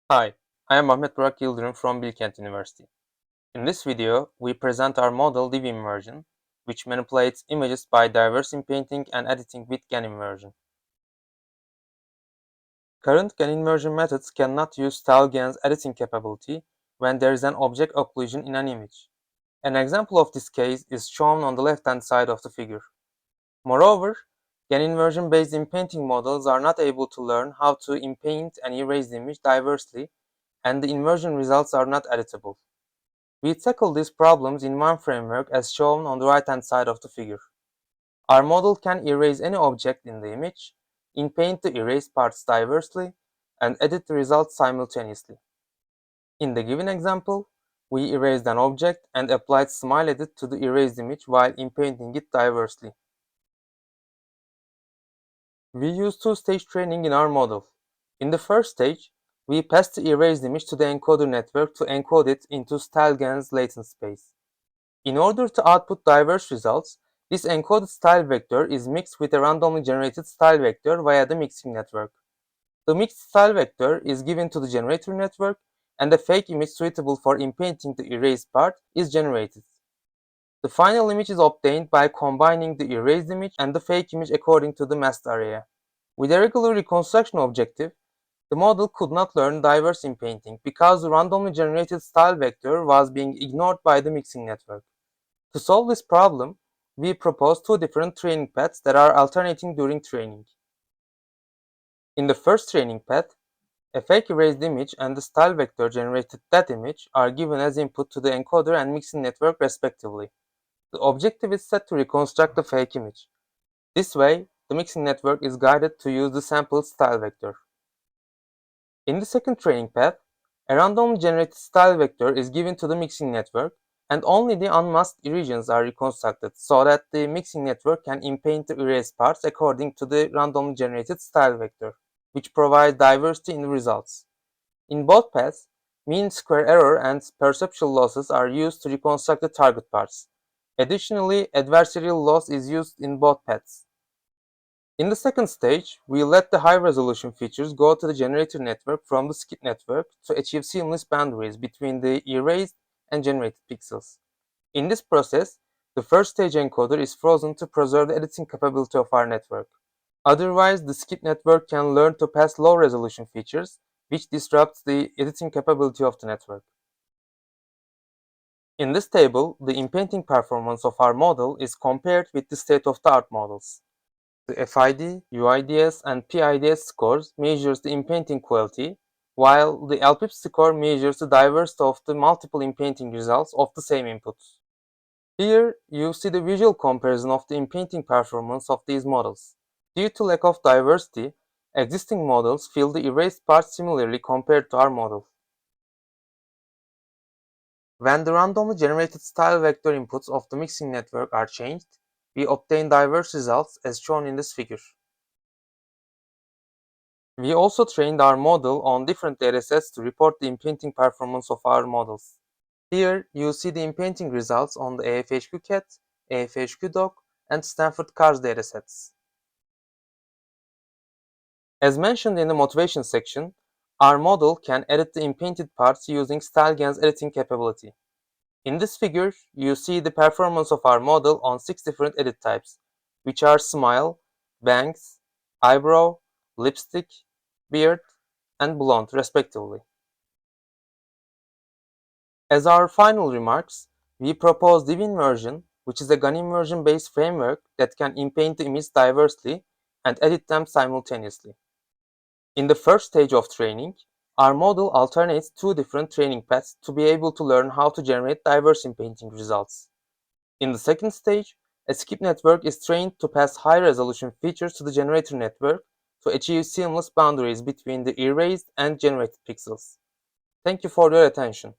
Hi, I am Ahmet Burak Yıldırım from Bilkent University. In this video, we present our model GAN Inversion, which manipulates images by diverse inpainting and editing with GAN Inversion. Current GAN Inversion methods cannot use style GAN's editing capability when there is an object occlusion in an image. An example of this case is shown on the left-hand side of the figure. Moreover, GAN inversion-based inpainting models are not able to learn how to inpaint and erase the image diversely, and the inversion results are not editable. We tackle these problems in one framework as shown on the right-hand side of the figure. Our model can erase any object in the image, inpaint the erased parts diversely, and edit the results simultaneously. In the given example, we erased an object and applied Smile Edit to the erased image while inpainting it diversely. We use two-stage training in our model. In the first stage, we pass the erased image to the encoder network to encode it into StyleGAN's latent space. In order to output diverse results, this encoded style vector is mixed with a randomly generated style vector via the mixing network. The mixed style vector is given to the generator network, and a fake image suitable for inpainting the erased part is generated. The final image is obtained by combining the erased image and the fake image according to the masked area. With a regular reconstruction objective, the model could not learn diverse inpainting because the randomly generated style vector was being ignored by the mixing network. To solve this problem, we propose two different training paths that are alternating during training. In the first training path, a fake erased image and the style vector generated that image are given as input to the encoder and mixing network respectively. The objective is set to reconstruct the fake image. This way, the mixing network is guided to use the sampled style vector. In the second training path, a randomly generated style vector is given to the mixing network, and only the unmasked regions are reconstructed so that the mixing network can inpaint the erased parts according to the randomly generated style vector, which provides diversity in the results. In both paths, mean square error and perceptual losses are used to reconstruct the target parts. Additionally, adversarial loss is used in both paths. In the second stage, we let the high-resolution features go to the generator network from the skip network to achieve seamless boundaries between the erased and generated pixels. In this process, the first stage encoder is frozen to preserve the editing capability of our network. Otherwise, the skip network can learn to pass low-resolution features, which disrupts the editing capability of the network. In this table, the inpainting performance of our model is compared with the state-of-the-art models. The FID, UIDS, and PIDS scores measures the inpainting quality, while the LPIP score measures the diversity of the multiple inpainting results of the same inputs. Here, you see the visual comparison of the inpainting performance of these models. Due to lack of diversity, existing models fill the erased parts similarly compared to our model. When the randomly generated style vector inputs of the mixing network are changed, we obtain diverse results as shown in this figure. We also trained our model on different datasets to report the inpainting performance of our models. Here, you see the inpainting results on the AFHQ-CAT, AFHQ-DOC, and Stanford CARS datasets. As mentioned in the motivation section, our model can edit the inpainted parts using StyleGAN's editing capability. In this figure, you see the performance of our model on 6 different edit types, which are smile, bangs, eyebrow, lipstick, beard, and blonde, respectively. As our final remarks, we propose Div Inversion, which is a GAN inversion-based framework that can inpaint the images diversely and edit them simultaneously. In the first stage of training, our model alternates two different training paths to be able to learn how to generate diverse inpainting results. In the second stage, a skip network is trained to pass high-resolution features to the generator network to achieve seamless boundaries between the erased and generated pixels. Thank you for your attention.